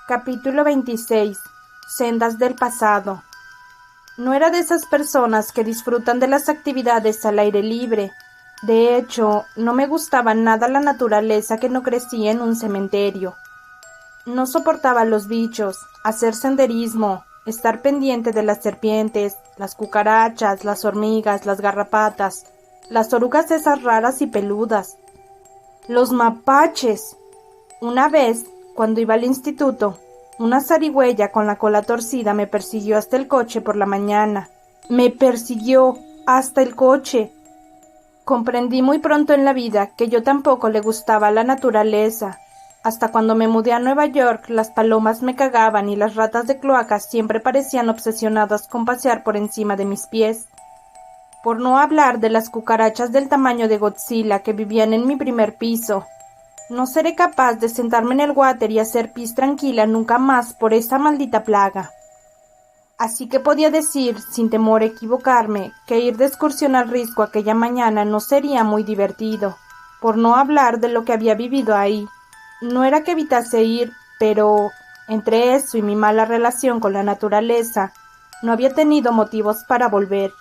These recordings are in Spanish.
Capítulo 26. Sendas del pasado. No era de esas personas que disfrutan de las actividades al aire libre. De hecho, no me gustaba nada la naturaleza que no crecía en un cementerio. No soportaba los bichos, hacer senderismo, estar pendiente de las serpientes, las cucarachas, las hormigas, las garrapatas, las orugas esas raras y peludas. Los mapaches. Una vez, cuando iba al instituto, una zarigüeya con la cola torcida me persiguió hasta el coche por la mañana. Me persiguió hasta el coche. Comprendí muy pronto en la vida que yo tampoco le gustaba la naturaleza. Hasta cuando me mudé a Nueva York, las palomas me cagaban y las ratas de cloacas siempre parecían obsesionadas con pasear por encima de mis pies. Por no hablar de las cucarachas del tamaño de Godzilla que vivían en mi primer piso. No seré capaz de sentarme en el water y hacer pis tranquila nunca más por esa maldita plaga. Así que podía decir, sin temor a equivocarme, que ir de excursión al Risco aquella mañana no sería muy divertido, por no hablar de lo que había vivido ahí. No era que evitase ir, pero, entre eso y mi mala relación con la naturaleza, no había tenido motivos para volver.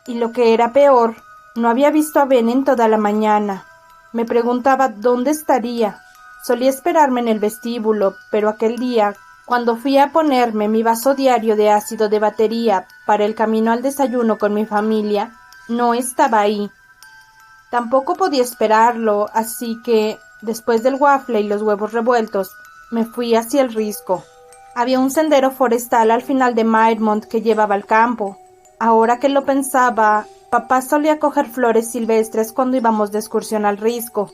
Y lo que era peor, no había visto a Ben en toda la mañana. Me preguntaba dónde estaría. Solía esperarme en el vestíbulo, pero aquel día, cuando fui a ponerme mi vaso diario de ácido de batería para el camino al desayuno con mi familia, no estaba ahí. Tampoco podía esperarlo, así que, después del waffle y los huevos revueltos, me fui hacia el Risco. Había un sendero forestal al final de Myrmont que llevaba al campo. Ahora que lo pensaba, papá solía coger flores silvestres cuando íbamos de excursión al Risco.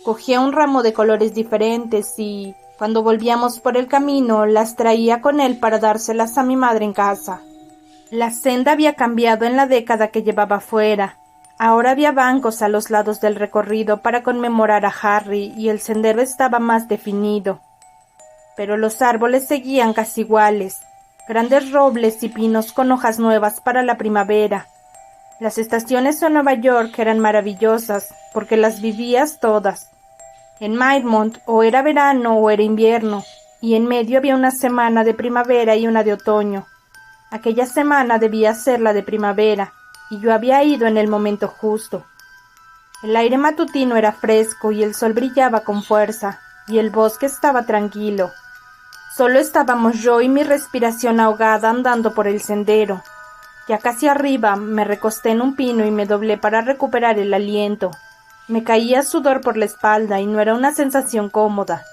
Cogía un ramo de colores diferentes y, cuando volvíamos por el camino, las traía con él para dárselas a mi madre en casa. La senda había cambiado en la década que llevaba fuera. Ahora había bancos a los lados del recorrido para conmemorar a Harry y el sendero estaba más definido. Pero los árboles seguían casi iguales. Grandes robles y pinos con hojas nuevas para la primavera. Las estaciones en Nueva York eran maravillosas, porque las vivías todas. En Myrmont o era verano o era invierno, y en medio había una semana de primavera y una de otoño. Aquella semana debía ser la de primavera, y yo había ido en el momento justo. El aire matutino era fresco y el sol brillaba con fuerza, y el bosque estaba tranquilo. Solo estábamos yo y mi respiración ahogada andando por el sendero. Ya casi arriba me recosté en un pino y me doblé para recuperar el aliento. Me caía sudor por la espalda y no era una sensación cómoda.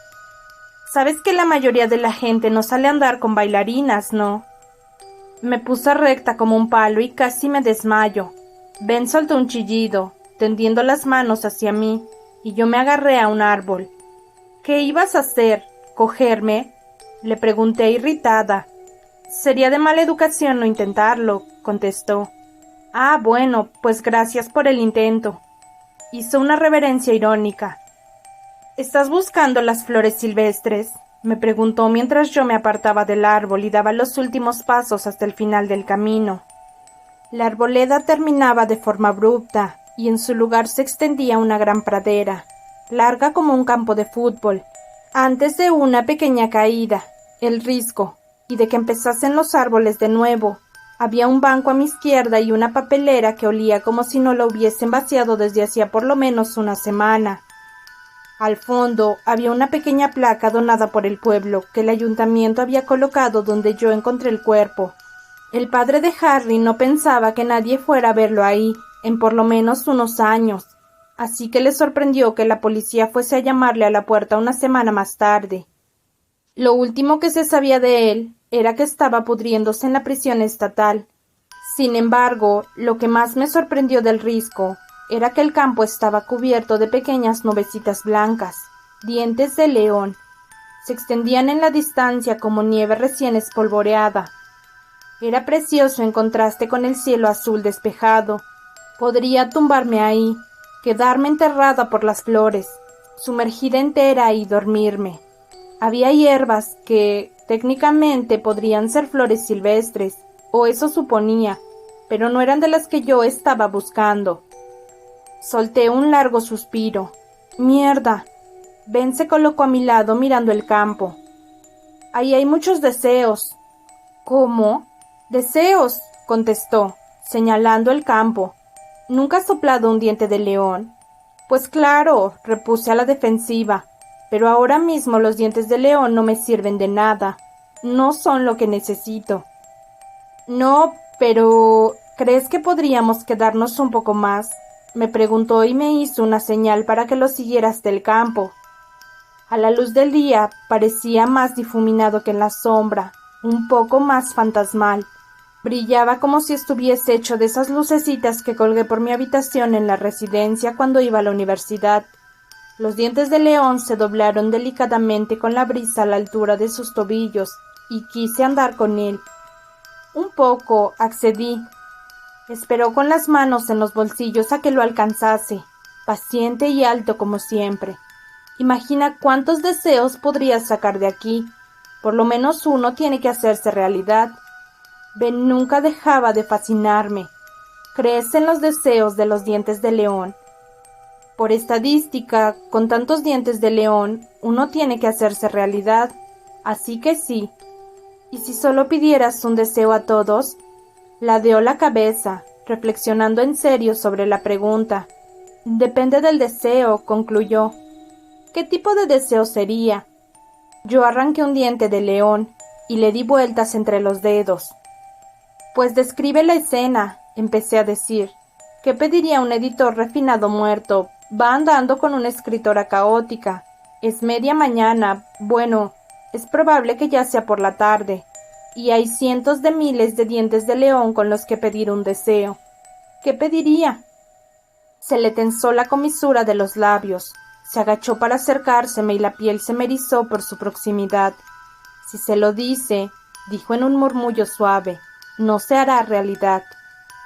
¿Sabes que la mayoría de la gente no sale a andar con bailarinas, no? Me puse recta como un palo y casi me desmayo. Ben soltó un chillido, tendiendo las manos hacia mí, y yo me agarré a un árbol. ¿Qué ibas a hacer? ¿Cogerme? Le pregunté irritada. Sería de mala educación no intentarlo, contestó. Ah, bueno, pues gracias por el intento. Hizo una reverencia irónica. ¿Estás buscando las flores silvestres? Me preguntó mientras yo me apartaba del árbol y daba los últimos pasos hasta el final del camino. La arboleda terminaba de forma abrupta y en su lugar se extendía una gran pradera, larga como un campo de fútbol, antes de una pequeña caída, el Risco, y de que empezasen los árboles de nuevo. Había un banco a mi izquierda y una papelera que olía como si no lo hubiesen vaciado desde hacía por lo menos una semana. Al fondo había una pequeña placa donada por el pueblo que el ayuntamiento había colocado donde yo encontré el cuerpo. El padre de Harry no pensaba que nadie fuera a verlo ahí, en por lo menos unos años, así que le sorprendió que la policía fuese a llamarle a la puerta una semana más tarde. Lo último que se sabía de él era que estaba pudriéndose en la prisión estatal. Sin embargo, lo que más me sorprendió del Risco era que el campo estaba cubierto de pequeñas nubecitas blancas, dientes de león. Se extendían en la distancia como nieve recién espolvoreada. Era precioso en contraste con el cielo azul despejado. Podría tumbarme ahí, quedarme enterrada por las flores, sumergida entera y dormirme. Había hierbas que, técnicamente, podrían ser flores silvestres, o eso suponía, pero no eran de las que yo estaba buscando. Solté un largo suspiro. ¡Mierda! Ben se colocó a mi lado mirando el campo. Ahí hay muchos deseos. ¿Cómo? Deseos, contestó, señalando el campo. ¿Nunca has soplado un diente de león? Pues claro, repuse a la defensiva, pero ahora mismo los dientes de león no me sirven de nada. No son lo que necesito. No, pero ¿crees que podríamos quedarnos un poco más? Me preguntó y me hizo una señal para que lo siguiera hasta el campo. A la luz del día parecía más difuminado que en la sombra, un poco más fantasmal. Brillaba como si estuviese hecho de esas lucecitas que colgué por mi habitación en la residencia cuando iba a la universidad. Los dientes de león se doblaron delicadamente con la brisa a la altura de sus tobillos, y quise andar con él. Un poco, accedí. Esperó con las manos en los bolsillos a que lo alcanzase, paciente y alto como siempre. Imagina cuántos deseos podrías sacar de aquí. Por lo menos uno tiene que hacerse realidad. Ben nunca dejaba de fascinarme. ¿Crees en los deseos de los dientes de león? Por estadística, con tantos dientes de león, uno tiene que hacerse realidad. Así que sí. ¿Y si solo pidieras un deseo a todos? Ladeó la cabeza, reflexionando en serio sobre la pregunta. Depende del deseo, concluyó. ¿Qué tipo de deseo sería? Yo arranqué un diente de león y le di vueltas entre los dedos. Pues describe la escena, empecé a decir. ¿Qué pediría un editor refinado muerto? Va andando con una escritora caótica. Es media mañana, bueno, es probable que ya sea por la tarde. Y hay cientos de miles de dientes de león con los que pedir un deseo. ¿Qué pediría? Se le tensó la comisura de los labios. Se agachó para acercárseme y la piel se me erizó por su proximidad. Si se lo dice, dijo en un murmullo suave, no se hará realidad.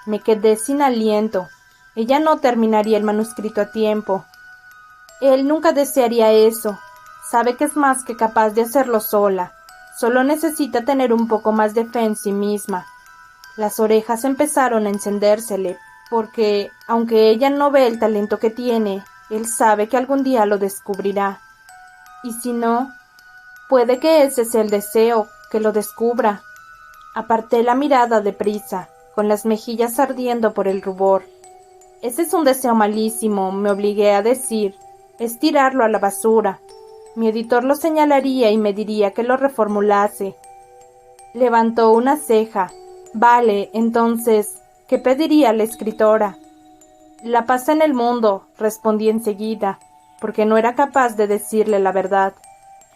Me quedé sin aliento. Ella no terminaría el manuscrito a tiempo. Él nunca desearía eso. Sabe que es más que capaz de hacerlo sola. Solo necesita tener un poco más de fe en sí misma. Las orejas empezaron a encendérsele, porque, aunque ella no ve el talento que tiene, él sabe que algún día lo descubrirá. Y si no, puede que ese sea el deseo, que lo descubra. Aparté la mirada deprisa, con las mejillas ardiendo por el rubor. Ese es un deseo malísimo, me obligué a decir. Es tirarlo a la basura. Mi editor lo señalaría y me diría que lo reformulase. Levantó una ceja. Vale, entonces, ¿qué pediría la escritora? La paz en el mundo, respondí enseguida, porque no era capaz de decirle la verdad.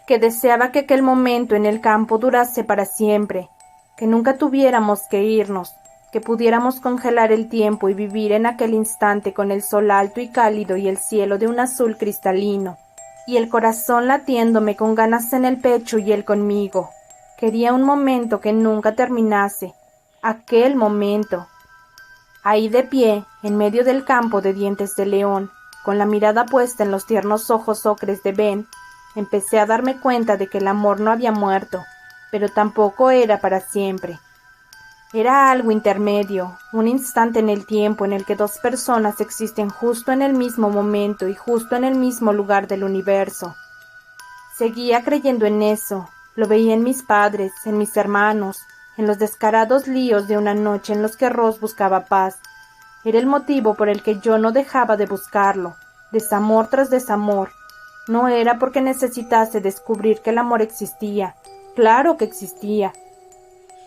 Que deseaba que aquel momento en el campo durase para siempre, que nunca tuviéramos que irnos, que pudiéramos congelar el tiempo y vivir en aquel instante con el sol alto y cálido y el cielo de un azul cristalino, y el corazón latiéndome con ganas en el pecho y él conmigo. Quería un momento que nunca terminase, aquel momento. Ahí de pie, en medio del campo de dientes de león, con la mirada puesta en los tiernos ojos ocres de Ben, empecé a darme cuenta de que el amor no había muerto, pero tampoco era para siempre. Era algo intermedio, un instante en el tiempo en el que dos personas existen justo en el mismo momento y justo en el mismo lugar del universo. Seguía creyendo en eso, lo veía en mis padres, en mis hermanos, en los descarados líos de una noche en los que Ross buscaba paz. Era el motivo por el que yo no dejaba de buscarlo, desamor tras desamor. No era porque necesitase descubrir que el amor existía, claro que existía,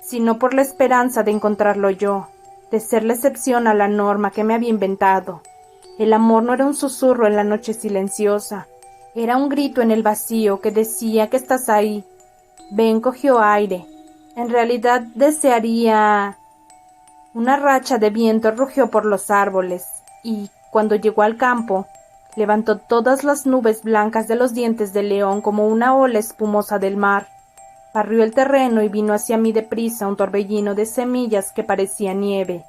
sino por la esperanza de encontrarlo yo, de ser la excepción a la norma que me había inventado. El amor no era un susurro en la noche silenciosa, era un grito en el vacío que decía que estás ahí. Ben cogió aire. En realidad desearía... Una racha de viento rugió por los árboles, y, cuando llegó al campo, levantó todas las nubes blancas de los dientes de león como una ola espumosa del mar. Barrió el terreno y vino hacia mí deprisa un torbellino de semillas que parecía nieve.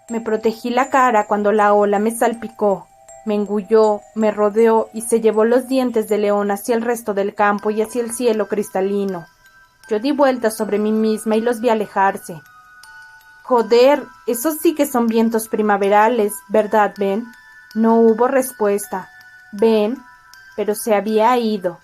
Me protegí la cara cuando la ola me salpicó, me engulló, me rodeó y se llevó los dientes de león hacia el resto del campo y hacia el cielo cristalino. Yo di vueltas sobre mí misma y los vi alejarse. Joder, esos sí que son vientos primaverales, ¿verdad, Ben? No hubo respuesta. Ben, pero se había ido.